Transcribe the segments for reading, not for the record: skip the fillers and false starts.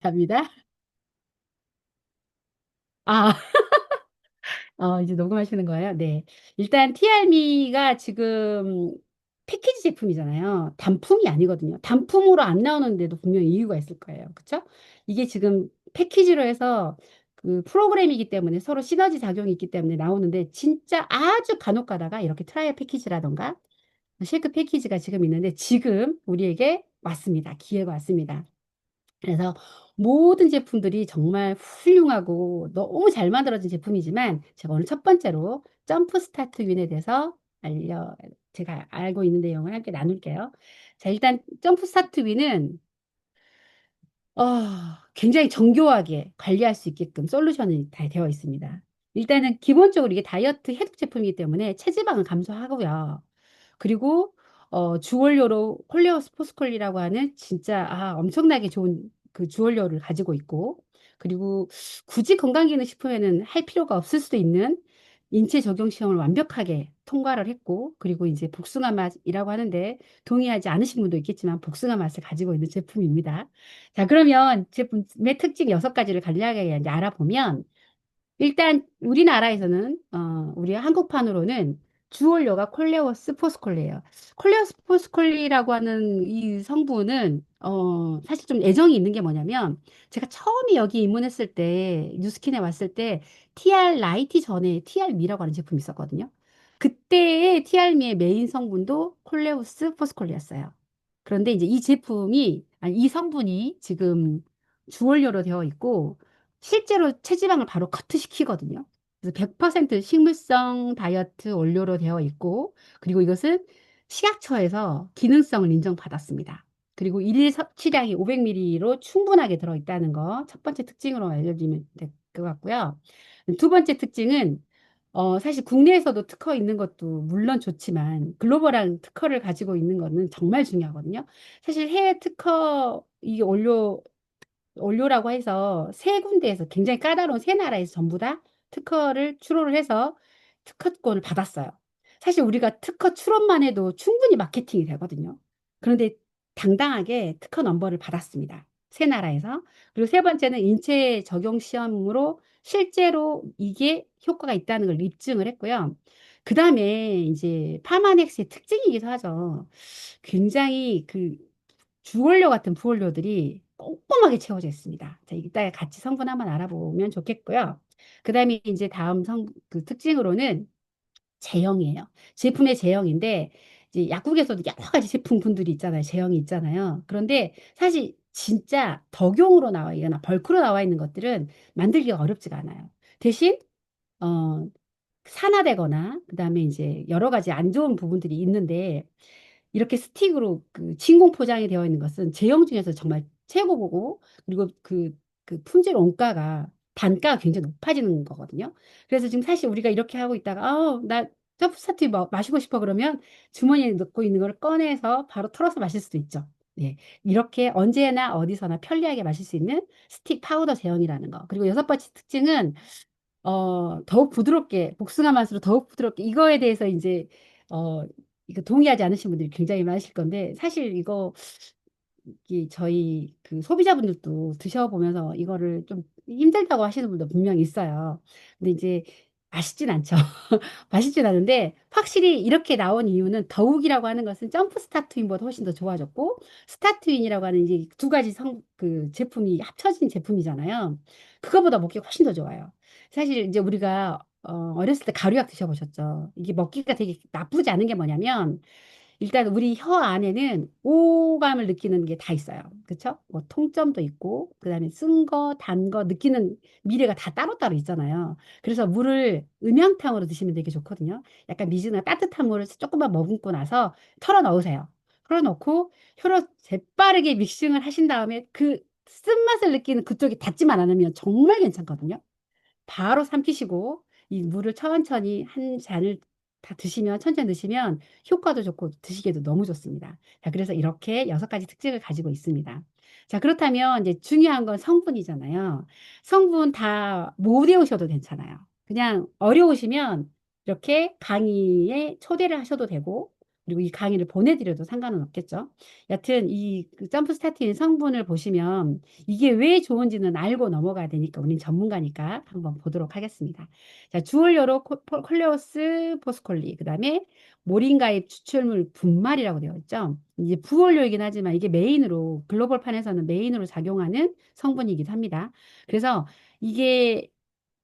감사합니다. 아, 이제 녹음하시는 거예요? 네. 일단 TRM가 지금 패키지 제품이잖아요. 단품이 아니거든요. 단품으로 안 나오는데도 분명히 이유가 있을 거예요. 그쵸? 이게 지금 패키지로 해서 그 프로그램이기 때문에 서로 시너지 작용이 있기 때문에 나오는데 진짜 아주 간혹 가다가 이렇게 트라이얼 패키지라던가 쉐이크 패키지가 지금 있는데 지금 우리에게 왔습니다. 기회가 왔습니다. 그래서 모든 제품들이 정말 훌륭하고 너무 잘 만들어진 제품이지만 제가 오늘 첫 번째로 점프 스타트 윈에 대해서 제가 알고 있는 내용을 함께 나눌게요. 자, 일단 점프 스타트 윈은 굉장히 정교하게 관리할 수 있게끔 솔루션이 다 되어 있습니다. 일단은 기본적으로 이게 다이어트 해독 제품이기 때문에 체지방을 감소하고요. 그리고 주원료로 콜레오스포스콜리라고 하는 진짜 엄청나게 좋은 그 주원료를 가지고 있고 그리고 굳이 건강기능식품에는 할 필요가 없을 수도 있는 인체 적용 시험을 완벽하게 통과를 했고 그리고 이제 복숭아 맛이라고 하는데 동의하지 않으신 분도 있겠지만 복숭아 맛을 가지고 있는 제품입니다. 자, 그러면 제품의 특징 6가지를 간략하게 이제 알아보면 일단 우리나라에서는 우리 한국판으로는 주원료가 콜레오스 포스콜리예요. 콜레오스 포스콜리라고 하는 이 성분은 사실 좀 애정이 있는 게 뭐냐면 제가 처음에 여기 입문했을 때 뉴스킨에 왔을 때 TR 라이티 전에 TR미라고 하는 제품이 있었거든요. 그때의 TR미의 메인 성분도 콜레오스 포스콜리였어요. 그런데 이제 이 제품이 아니 이 성분이 지금 주원료로 되어 있고 실제로 체지방을 바로 커트시키거든요. 그래서 100% 식물성 다이어트 원료로 되어 있고, 그리고 이것은 식약처에서 기능성을 인정받았습니다. 그리고 일일 섭취량이 500ml로 충분하게 들어있다는 거, 첫 번째 특징으로 알려주면 될 것 같고요. 두 번째 특징은, 사실 국내에서도 특허 있는 것도 물론 좋지만, 글로벌한 특허를 가지고 있는 거는 정말 중요하거든요. 사실 해외 특허, 이 원료라고 해서 세 군데에서 굉장히 까다로운 세 나라에서 전부 다 특허를 출원을 해서 특허권을 받았어요. 사실 우리가 특허 출원만 해도 충분히 마케팅이 되거든요. 그런데 당당하게 특허 넘버를 받았습니다. 세 나라에서. 그리고 세 번째는 인체 적용 시험으로 실제로 이게 효과가 있다는 걸 입증을 했고요. 그 다음에 이제 파마넥스의 특징이기도 하죠. 굉장히 그 주원료 같은 부원료들이 꼼꼼하게 채워져 있습니다. 자, 이따가 같이 성분 한번 알아보면 좋겠고요. 그 다음에 이제 다음 그 특징으로는 제형이에요. 제품의 제형인데, 이제 약국에서도 여러 가지 제품군들이 있잖아요. 제형이 있잖아요. 그런데 사실 진짜 덕용으로 나와 있거나 벌크로 나와 있는 것들은 만들기가 어렵지가 않아요. 대신, 어, 산화되거나, 그 다음에 이제 여러 가지 안 좋은 부분들이 있는데, 이렇게 스틱으로 그 진공 포장이 되어 있는 것은 제형 중에서 정말 최고고 그리고 그 품질 원가가 단가가 굉장히 높아지는 거거든요. 그래서 지금 사실 우리가 이렇게 하고 있다가 나 점프스타트 마시고 싶어 그러면 주머니에 넣고 있는 걸 꺼내서 바로 털어서 마실 수도 있죠. 네. 이렇게 언제나 어디서나 편리하게 마실 수 있는 스틱 파우더 제형이라는 거. 그리고 여섯 번째 특징은 더욱 부드럽게, 복숭아 맛으로 더욱 부드럽게, 이거에 대해서 이제, 이거 동의하지 않으신 분들이 굉장히 많으실 건데, 사실 이거, 저희 그 소비자분들도 드셔보면서 이거를 좀 힘들다고 하시는 분도 분명히 있어요. 근데 이제 맛있진 않죠. 맛있진 않은데, 확실히 이렇게 나온 이유는 더욱이라고 하는 것은 점프 스타트윈보다 훨씬 더 좋아졌고, 스타트윈이라고 하는 이제 두 가지 그 제품이 합쳐진 제품이잖아요. 그거보다 먹기가 훨씬 더 좋아요. 사실 이제 우리가 어렸을 때 가루약 드셔보셨죠? 이게 먹기가 되게 나쁘지 않은 게 뭐냐면 일단 우리 혀 안에는 오감을 느끼는 게 다 있어요. 그렇죠? 뭐 통점도 있고 그다음에 쓴 거, 단 거 느끼는 미레가 다 따로따로 있잖아요. 그래서 물을 음양탕으로 드시면 되게 좋거든요. 약간 미지근한 따뜻한 물을 조금만 머금고 나서 털어 넣으세요. 털어 넣고 혀로 재빠르게 믹싱을 하신 다음에 그 쓴맛을 느끼는 그쪽이 닿지만 않으면 정말 괜찮거든요. 바로 삼키시고 이 물을 천천히 한 잔을 다 드시면 천천히 드시면 효과도 좋고 드시기에도 너무 좋습니다. 자, 그래서 이렇게 6가지 특징을 가지고 있습니다. 자, 그렇다면 이제 중요한 건 성분이잖아요. 성분 다 못 외우셔도 괜찮아요. 그냥 어려우시면 이렇게 강의에 초대를 하셔도 되고 그리고 이 강의를 보내드려도 상관은 없겠죠. 여튼 이그 점프 스타틴 성분을 보시면 이게 왜 좋은지는 알고 넘어가야 되니까 우린 전문가니까 한번 보도록 하겠습니다. 자, 주원료로 콜레오스 포스콜리, 그다음에 모링가잎 추출물 분말이라고 되어 있죠. 이제 부원료이긴 하지만 이게 메인으로 글로벌판에서는 메인으로 작용하는 성분이기도 합니다. 그래서 이게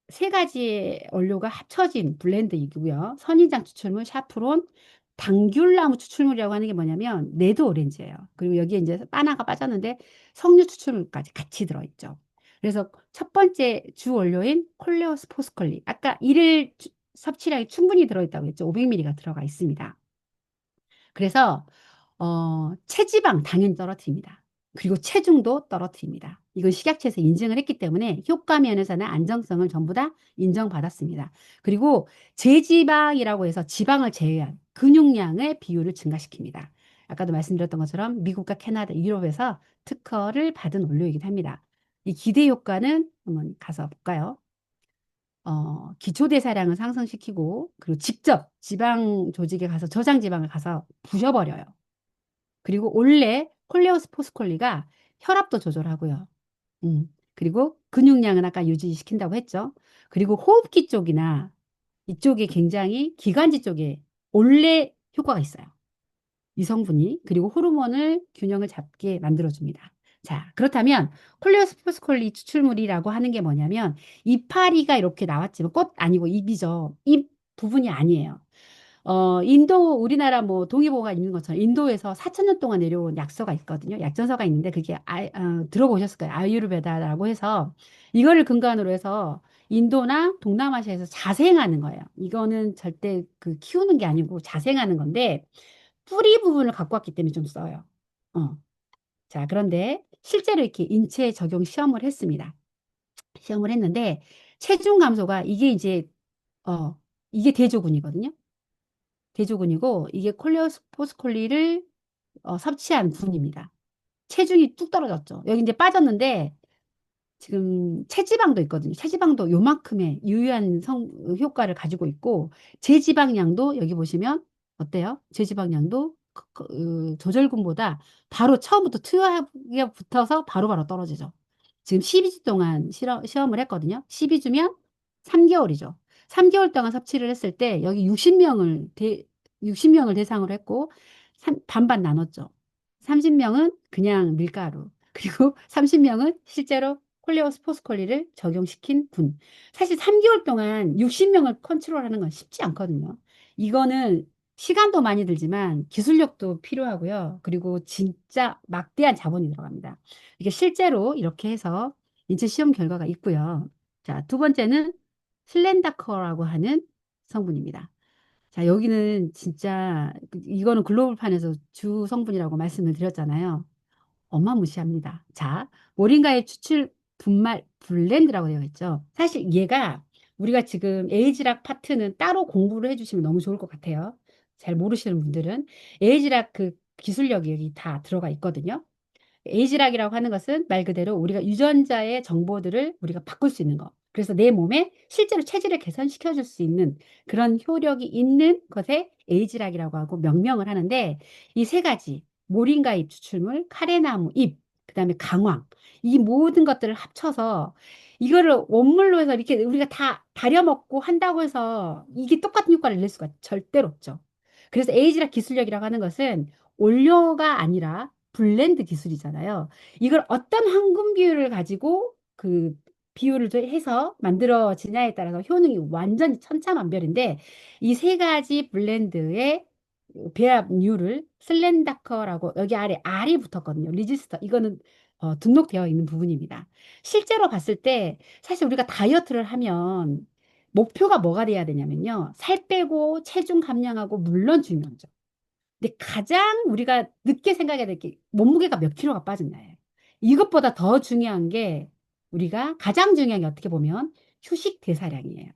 세 가지의 원료가 합쳐진 블렌드이고요. 선인장 추출물, 샤프론, 당귤나무 추출물이라고 하는 게 뭐냐면 레드 오렌지예요. 그리고 여기에 이제 바나가 빠졌는데 석류 추출물까지 같이 들어있죠. 그래서 첫 번째 주 원료인 콜레오스 포스컬리. 아까 일일 섭취량이 충분히 들어있다고 했죠. 500ml가 들어가 있습니다. 그래서 체지방 당연히 떨어뜨립니다. 그리고 체중도 떨어뜨립니다. 이건 식약처에서 인증을 했기 때문에 효과 면에서는 안정성을 전부 다 인정받았습니다. 그리고 제지방이라고 해서 지방을 제외한 근육량의 비율을 증가시킵니다. 아까도 말씀드렸던 것처럼 미국과 캐나다, 유럽에서 특허를 받은 원료이기도 합니다. 이 기대 효과는 한번 가서 볼까요? 기초대사량을 상승시키고 그리고 직접 지방 조직에 가서 저장 지방을 가서 부셔버려요. 그리고 원래 콜레오스 포스콜리가 혈압도 조절하고요. 그리고 근육량은 아까 유지시킨다고 했죠. 그리고 호흡기 쪽이나 이쪽에 굉장히 기관지 쪽에 원래 효과가 있어요. 이 성분이. 그리고 호르몬을 균형을 잡게 만들어줍니다. 자, 그렇다면 콜레오스포스콜리 추출물이라고 하는 게 뭐냐면 이파리가 이렇게 나왔지만 꽃 아니고 잎이죠. 잎 부분이 아니에요. 인도, 우리나라 뭐 동의보가 있는 것처럼 인도에서 4천 년 동안 내려온 약서가 있거든요. 약전서가 있는데 그게 들어보셨을 거예요. 아유르베다라고 해서 이거를 근간으로 해서 인도나 동남아시아에서 자생하는 거예요. 이거는 절대 그 키우는 게 아니고 자생하는 건데 뿌리 부분을 갖고 왔기 때문에 좀 써요. 어. 자, 그런데 실제로 이렇게 인체 적용 시험을 했습니다. 시험을 했는데 체중 감소가 이게 이제 어 이게 대조군이거든요. 대조군이고 이게 콜레오스포스콜리를 섭취한 분입니다. 체중이 뚝 떨어졌죠. 여기 이제 빠졌는데 지금 체지방도 있거든요. 체지방도 요만큼의 유효한 효과를 가지고 있고 제지방량도 여기 보시면 어때요? 제지방량도 조절군보다 바로 처음부터 투여에 붙어서 바로바로 떨어지죠. 지금 12주 동안 시험을 했거든요. 12주면 3개월이죠. 3개월 동안 섭취를 했을 때 여기 60명을 대상으로 했고 반반 나눴죠. 30명은 그냥 밀가루, 그리고 30명은 실제로 콜레오스 포스콜리를 적용시킨 분. 사실 3개월 동안 60명을 컨트롤하는 건 쉽지 않거든요. 이거는 시간도 많이 들지만 기술력도 필요하고요. 그리고 진짜 막대한 자본이 들어갑니다. 이게 실제로 이렇게 해서 인체 시험 결과가 있고요. 자, 두 번째는 슬렌다커라고 하는 성분입니다. 자, 여기는 진짜 이거는 글로벌판에서 주 성분이라고 말씀을 드렸잖아요. 어마무시합니다. 자, 모링가의 추출 분말 블렌드라고 되어 있죠. 사실 얘가 우리가 지금 에이지락 파트는 따로 공부를 해주시면 너무 좋을 것 같아요. 잘 모르시는 분들은 에이지락 그 기술력이 여기 다 들어가 있거든요. 에이지락이라고 하는 것은 말 그대로 우리가 유전자의 정보들을 우리가 바꿀 수 있는 거. 그래서 내 몸에 실제로 체질을 개선시켜 줄 수 있는 그런 효력이 있는 것에 에이지락이라고 하고 명명을 하는데 이 세 가지 모링가 잎 추출물, 카레나무 잎, 그다음에 강황 이 모든 것들을 합쳐서 이거를 원물로 해서 이렇게 우리가 다 다려 먹고 한다고 해서 이게 똑같은 효과를 낼 수가 절대로 없죠. 그래서 에이지락 기술력이라고 하는 것은 원료가 아니라 블렌드 기술이잖아요. 이걸 어떤 황금 비율을 가지고 그 비율을 해서 만들어지냐에 따라서 효능이 완전히 천차만별인데 이 세 가지 블렌드의 배합률을 슬렌다커라고 여기 아래 R이 붙었거든요. 리지스터 이거는 등록되어 있는 부분입니다. 실제로 봤을 때 사실 우리가 다이어트를 하면 목표가 뭐가 돼야 되냐면요. 살 빼고 체중 감량하고 물론 중요하죠. 근데 가장 우리가 늦게 생각해야 될 게 몸무게가 몇 킬로가 빠졌나요? 이것보다 더 중요한 게 우리가 가장 중요한 게 어떻게 보면 휴식 대사량이에요.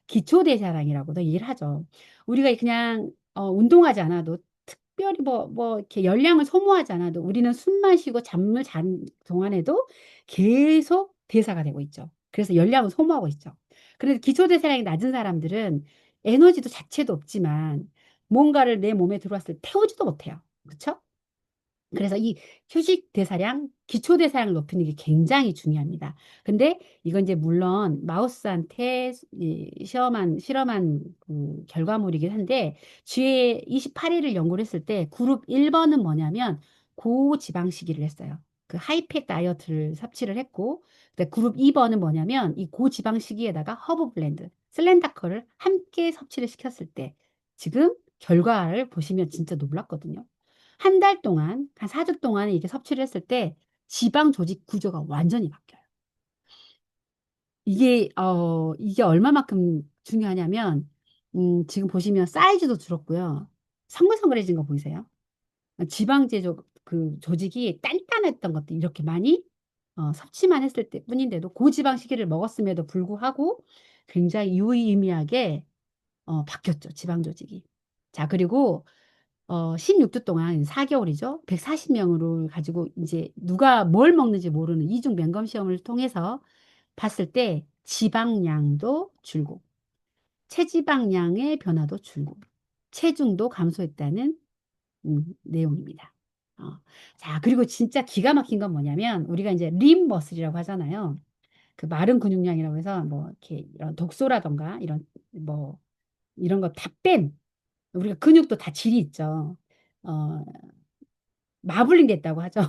기초 대사량이라고도 얘기를 하죠. 우리가 그냥 운동하지 않아도 특별히 뭐 이렇게 열량을 소모하지 않아도 우리는 숨만 쉬고 잠을 잔 동안에도 계속 대사가 되고 있죠. 그래서 열량을 소모하고 있죠. 그래서 기초 대사량이 낮은 사람들은 에너지도 자체도 없지만 뭔가를 내 몸에 들어왔을 때 태우지도 못해요. 그렇죠? 그래서 이 휴식 대사량, 기초 대사량을 높이는 게 굉장히 중요합니다. 근데 이건 이제 물론 마우스한테 실험한 그 결과물이긴 한데 쥐의 28일을 연구를 했을 때 그룹 1번은 뭐냐면 고지방식이를 했어요. 그 하이팩 다이어트를 섭취를 했고, 근데 그룹 2번은 뭐냐면 이 고지방식이에다가 허브 블렌드, 슬렌다커를 함께 섭취를 시켰을 때 지금 결과를 보시면 진짜 놀랐거든요. 한 달 동안, 한 4주 동안 이게 섭취를 했을 때 지방 조직 구조가 완전히 바뀌어요. 이게 얼마만큼 중요하냐면, 지금 보시면 사이즈도 줄었고요. 성글성글해진 거 보이세요? 지방제조, 그 조직이 단단했던 것도 이렇게 많이 섭취만 했을 때 뿐인데도 고지방 식이를 먹었음에도 불구하고 굉장히 유의미하게 바뀌었죠. 지방 조직이. 자, 그리고 16주 동안 4개월이죠. 140명으로 가지고 이제 누가 뭘 먹는지 모르는 이중 면검 시험을 통해서 봤을 때 지방량도 줄고 체지방량의 변화도 줄고 체중도 감소했다는 내용입니다. 어. 자, 그리고 진짜 기가 막힌 건 뭐냐면 우리가 이제 림 머슬이라고 하잖아요. 그 마른 근육량이라고 해서 뭐 이렇게 이런 독소라던가 이런 뭐 이런 거 다 뺀 우리가 근육도 다 질이 있죠. 어, 마블링 됐다고 하죠.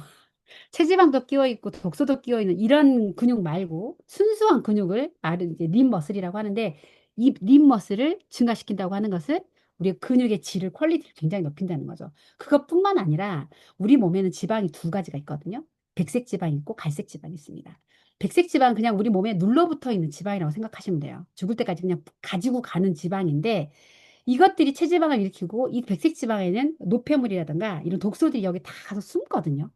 체지방도 끼어 있고 독소도 끼어 있는 이런 근육 말고 순수한 근육을 말은 이제 림 머슬이라고 하는데 이 림 머슬을 증가시킨다고 하는 것은 우리 근육의 질을 퀄리티를 굉장히 높인다는 거죠. 그것뿐만 아니라 우리 몸에는 지방이 두 가지가 있거든요. 백색 지방이 있고 갈색 지방이 있습니다. 백색 지방은 그냥 우리 몸에 눌러붙어 있는 지방이라고 생각하시면 돼요. 죽을 때까지 그냥 가지고 가는 지방인데 이것들이 체지방을 일으키고 이 백색 지방에는 노폐물이라든가 이런 독소들이 여기 다 가서 숨거든요.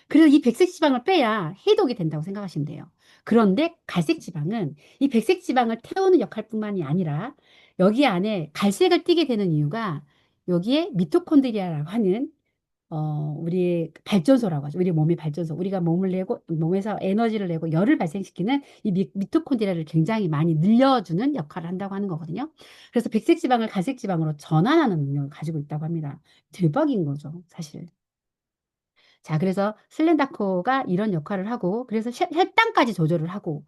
그래서 이 백색 지방을 빼야 해독이 된다고 생각하시면 돼요. 그런데 갈색 지방은 이 백색 지방을 태우는 역할뿐만이 아니라 여기 안에 갈색을 띠게 되는 이유가 여기에 미토콘드리아라고 하는 우리의 발전소라고 하죠. 우리 몸의 발전소. 우리가 몸을 내고 몸에서 에너지를 내고 열을 발생시키는 이 미토콘드리아를 굉장히 많이 늘려주는 역할을 한다고 하는 거거든요. 그래서 백색 지방을 갈색 지방으로 전환하는 능력을 가지고 있다고 합니다. 대박인 거죠, 사실. 자, 그래서 슬렌다코가 이런 역할을 하고, 그래서 혈당까지 조절을 하고,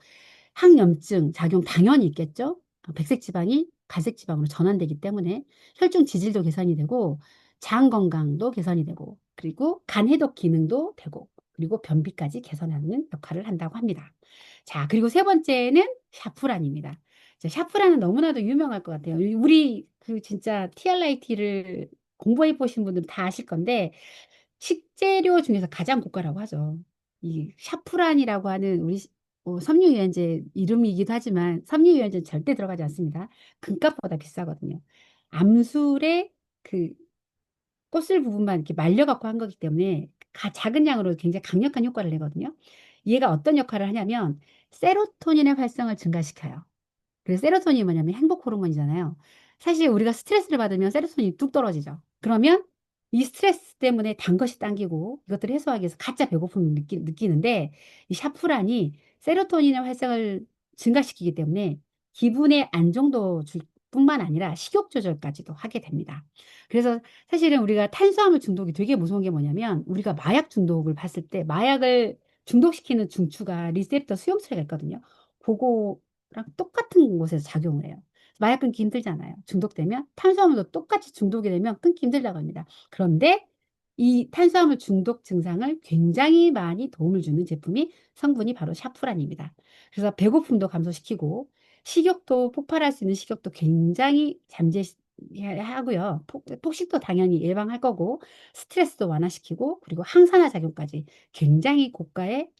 항염증 작용 당연히 있겠죠? 백색 지방이 갈색 지방으로 전환되기 때문에 혈중 지질도 개선이 되고, 장 건강도 개선이 되고, 그리고 간 해독 기능도 되고, 그리고 변비까지 개선하는 역할을 한다고 합니다. 자, 그리고 세 번째는 샤프란입니다. 자, 샤프란은 너무나도 유명할 것 같아요. 우리 그 진짜 TRIT를 공부해 보신 분들 다 아실 건데, 식재료 중에서 가장 고가라고 하죠. 이 샤프란이라고 하는 우리 섬유유연제 이름이기도 하지만 섬유유연제는 절대 들어가지 않습니다. 금값보다 비싸거든요. 암술의 그 꽃술 부분만 이렇게 말려갖고 한 거기 때문에 작은 양으로 굉장히 강력한 효과를 내거든요. 얘가 어떤 역할을 하냐면 세로토닌의 활성을 증가시켜요. 그래서 세로토닌이 뭐냐면 행복 호르몬이잖아요. 사실 우리가 스트레스를 받으면 세로토닌이 뚝 떨어지죠. 그러면 이 스트레스 때문에 단 것이 당기고 이것들을 해소하기 위해서 가짜 배고픔을 느끼는데 이 샤프란이 세로토닌의 활성을 증가시키기 때문에 기분의 안정도 줄 뿐만 아니라 식욕 조절까지도 하게 됩니다. 그래서 사실은 우리가 탄수화물 중독이 되게 무서운 게 뭐냐면 우리가 마약 중독을 봤을 때 마약을 중독시키는 중추가 리셉터 수용체가 있거든요. 그거 랑 똑같은 곳에서 작용을 해요. 마약 끊기 힘들잖아요. 중독되면 탄수화물도 똑같이 중독이 되면 끊기 힘들다고 합니다. 그런데 이 탄수화물 중독 증상을 굉장히 많이 도움을 주는 제품이 성분이 바로 샤프란입니다. 그래서 배고픔도 감소시키고 식욕도 폭발할 수 있는 식욕도 굉장히 잠재하고요. 폭식도 당연히 예방할 거고 스트레스도 완화시키고 그리고 항산화 작용까지 굉장히 고가의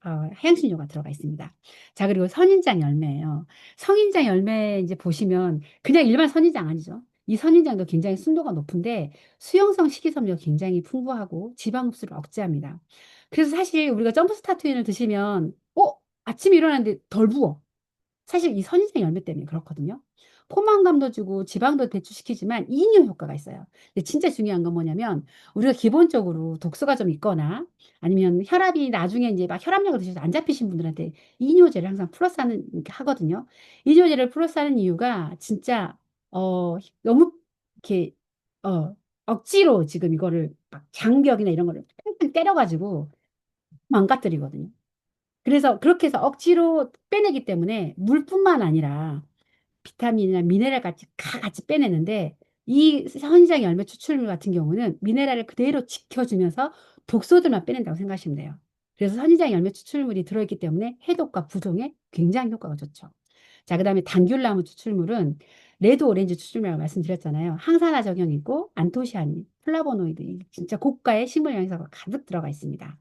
해양신료가 들어가 있습니다. 자, 그리고 선인장 열매예요. 선인장 열매 이제 보시면 그냥 일반 선인장 아니죠. 이 선인장도 굉장히 순도가 높은데 수용성 식이섬유가 굉장히 풍부하고 지방 흡수를 억제합니다. 그래서 사실 우리가 점프스타트인을 드시면 아침에 일어났는데 덜 부어. 사실 이 선인장 열매 때문에 그렇거든요. 포만감도 주고 지방도 배출시키지만 이뇨 효과가 있어요. 근데 진짜 중요한 건 뭐냐면 우리가 기본적으로 독소가 좀 있거나 아니면 혈압이 나중에 이제 막 혈압약을 드셔서 안 잡히신 분들한테 이뇨제를 항상 플러스하는 이렇게 하거든요. 이뇨제를 플러스하는 이유가 진짜 너무 이렇게 어, 억지로 지금 이거를 막 장벽이나 이런 거를 팡팡 때려가지고 망가뜨리거든요. 그래서 그렇게 해서 억지로 빼내기 때문에 물뿐만 아니라 비타민이나 미네랄 같이 다 같이 빼내는데 이 선인장 열매 추출물 같은 경우는 미네랄을 그대로 지켜주면서 독소들만 빼낸다고 생각하시면 돼요. 그래서 선인장 열매 추출물이 들어있기 때문에 해독과 부종에 굉장히 효과가 좋죠. 자, 그다음에 당귤나무 추출물은 레드 오렌지 추출물이라고 말씀드렸잖아요. 항산화 적용이 있고 안토시아닌, 플라보노이드, 이 진짜 고가의 식물 영양소가 가득 들어가 있습니다.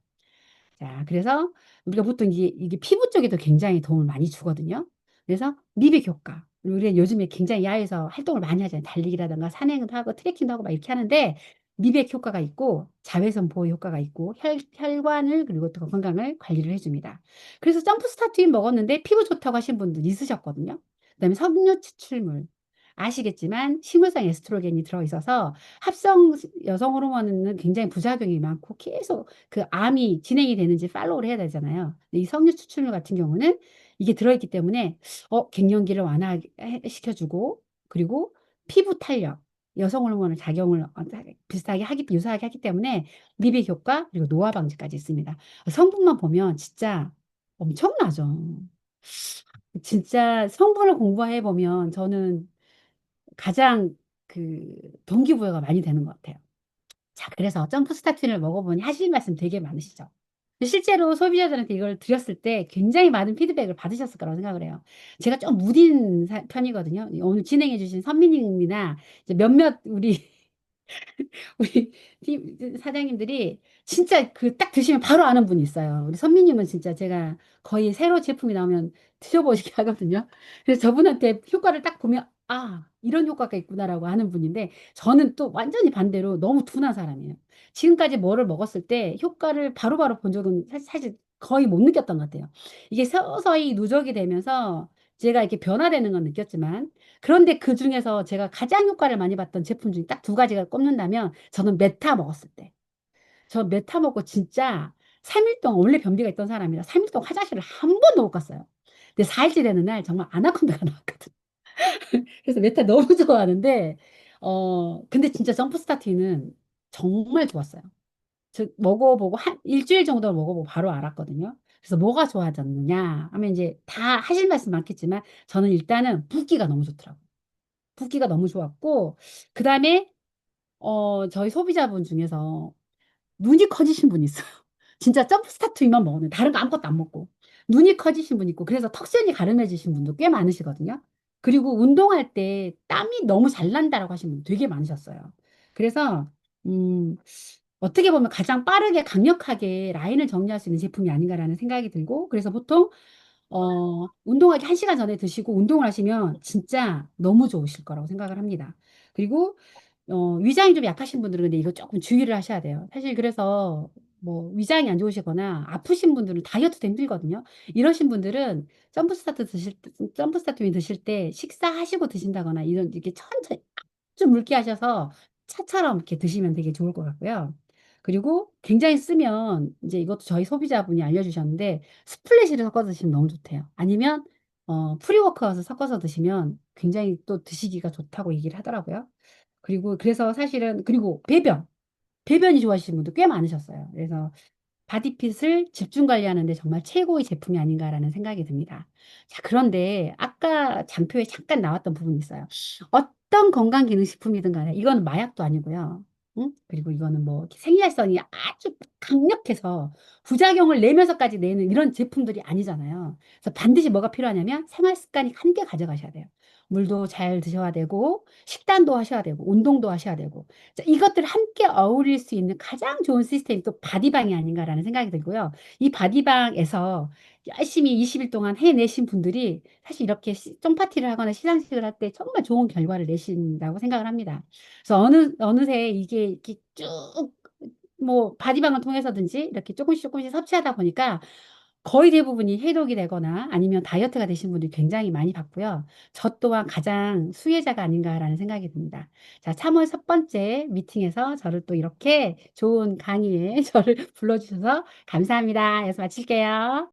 자, 그래서 우리가 보통 이게 피부 쪽에도 굉장히 도움을 많이 주거든요. 그래서 미백 효과. 우리가 요즘에 굉장히 야외에서 활동을 많이 하잖아요. 달리기라든가 산행도 하고 트레킹도 하고 막 이렇게 하는데 미백 효과가 있고 자외선 보호 효과가 있고 혈관을 그리고 또 건강을 관리를 해줍니다. 그래서 점프 스타트인 먹었는데 피부 좋다고 하신 분들 있으셨거든요. 그다음에 석류 추출물. 아시겠지만 식물성 에스트로겐이 들어있어서 합성 여성 호르몬은 굉장히 부작용이 많고 계속 그 암이 진행이 되는지 팔로우를 해야 되잖아요. 근데 이 석류 추출물 같은 경우는 이게 들어있기 때문에 갱년기를 완화시켜주고 그리고 피부 탄력, 여성 호르몬을 작용을 비슷하게 유사하게 하기 때문에 미백 효과 그리고 노화 방지까지 있습니다. 성분만 보면 진짜 엄청나죠. 진짜 성분을 공부해 보면 저는 가장 그 동기부여가 많이 되는 것 같아요. 자, 그래서 점프 스타틴을 먹어보니 하실 말씀 되게 많으시죠. 실제로 소비자들한테 이걸 드렸을 때 굉장히 많은 피드백을 받으셨을 거라고 생각을 해요. 제가 좀 무딘 편이거든요. 오늘 진행해주신 선미님이나 이제 몇몇 우리 팀 사장님들이 진짜 그 딱 드시면 바로 아는 분이 있어요. 우리 선미님은 진짜 제가 거의 새로 제품이 나오면 드셔보시게 하거든요. 그래서 저분한테 효과를 딱 보면 아, 이런 효과가 있구나라고 하는 분인데 저는 또 완전히 반대로 너무 둔한 사람이에요. 지금까지 뭐를 먹었을 때 효과를 바로바로 본 적은 사실 거의 못 느꼈던 것 같아요. 이게 서서히 누적이 되면서 제가 이렇게 변화되는 건 느꼈지만 그런데 그 중에서 제가 가장 효과를 많이 봤던 제품 중에 딱 두 가지가 꼽는다면 저는 메타 먹었을 때. 저 메타 먹고 진짜 3일 동안 원래 변비가 있던 사람이라 3일 동안 화장실을 한 번도 못 갔어요. 근데 4일째 되는 날 정말 아나콘다가 나왔거든. 그래서 메타 너무 좋아하는데 근데 진짜 점프 스타트는 정말 좋았어요. 저 먹어보고 한 일주일 정도 먹어보고 바로 알았거든요. 그래서 뭐가 좋아졌느냐 하면 이제 다 하실 말씀 많겠지만 저는 일단은 붓기가 너무 좋더라고요. 붓기가 너무 좋았고, 그 다음에, 저희 소비자분 중에서 눈이 커지신 분이 있어요. 진짜 점프 스타트만 먹었는데, 다른 거 아무것도 안 먹고. 눈이 커지신 분 있고, 그래서 턱선이 가름해지신 분도 꽤 많으시거든요. 그리고 운동할 때 땀이 너무 잘 난다라고 하신 분 되게 많으셨어요. 그래서, 음, 어떻게 보면 가장 빠르게 강력하게 라인을 정리할 수 있는 제품이 아닌가라는 생각이 들고, 그래서 보통 운동하기 1시간 전에 드시고 운동을 하시면 진짜 너무 좋으실 거라고 생각을 합니다. 그리고 위장이 좀 약하신 분들은 근데 이거 조금 주의를 하셔야 돼요. 사실 그래서 뭐 위장이 안 좋으시거나 아프신 분들은 다이어트도 힘들거든요. 이러신 분들은 점프 스타트 드실 때 식사하시고 드신다거나 이런 이렇게 천천히 좀 묽게 하셔서 차처럼 이렇게 드시면 되게 좋을 것 같고요. 그리고 굉장히 쓰면 이제 이것도 저희 소비자분이 알려주셨는데 스플래시를 섞어 드시면 너무 좋대요. 아니면 프리워크아웃을 섞어서 드시면 굉장히 또 드시기가 좋다고 얘기를 하더라고요. 그리고 그래서 사실은 그리고 배변이 좋아하시는 분도 꽤 많으셨어요. 그래서 바디핏을 집중 관리하는데 정말 최고의 제품이 아닌가라는 생각이 듭니다. 자, 그런데 아까 장표에 잠깐 나왔던 부분이 있어요. 어떤 건강기능식품이든 간에 이건 마약도 아니고요. 응? 그리고 이거는 뭐 이렇게 생리활성이 아주 강력해서 부작용을 내면서까지 내는 이런 제품들이 아니잖아요. 그래서 반드시 뭐가 필요하냐면 생활 습관이 함께 가져가셔야 돼요. 물도 잘 드셔야 되고 식단도 하셔야 되고 운동도 하셔야 되고 자, 이것들 함께 어울릴 수 있는 가장 좋은 시스템이 또 바디방이 아닌가라는 생각이 들고요. 이 바디방에서 열심히 20일 동안 해내신 분들이 사실 이렇게 쫑파티를 하거나 시상식을 할 때 정말 좋은 결과를 내신다고 생각을 합니다. 그래서 어느새 이게 이렇게 쭉 뭐 바디방을 통해서든지 이렇게 조금씩 조금씩 섭취하다 보니까 거의 대부분이 해독이 되거나 아니면 다이어트가 되신 분들이 굉장히 많이 봤고요. 저 또한 가장 수혜자가 아닌가라는 생각이 듭니다. 자, 3월 첫 번째 미팅에서 저를 또 이렇게 좋은 강의에 저를 불러주셔서 감사합니다. 여기서 마칠게요.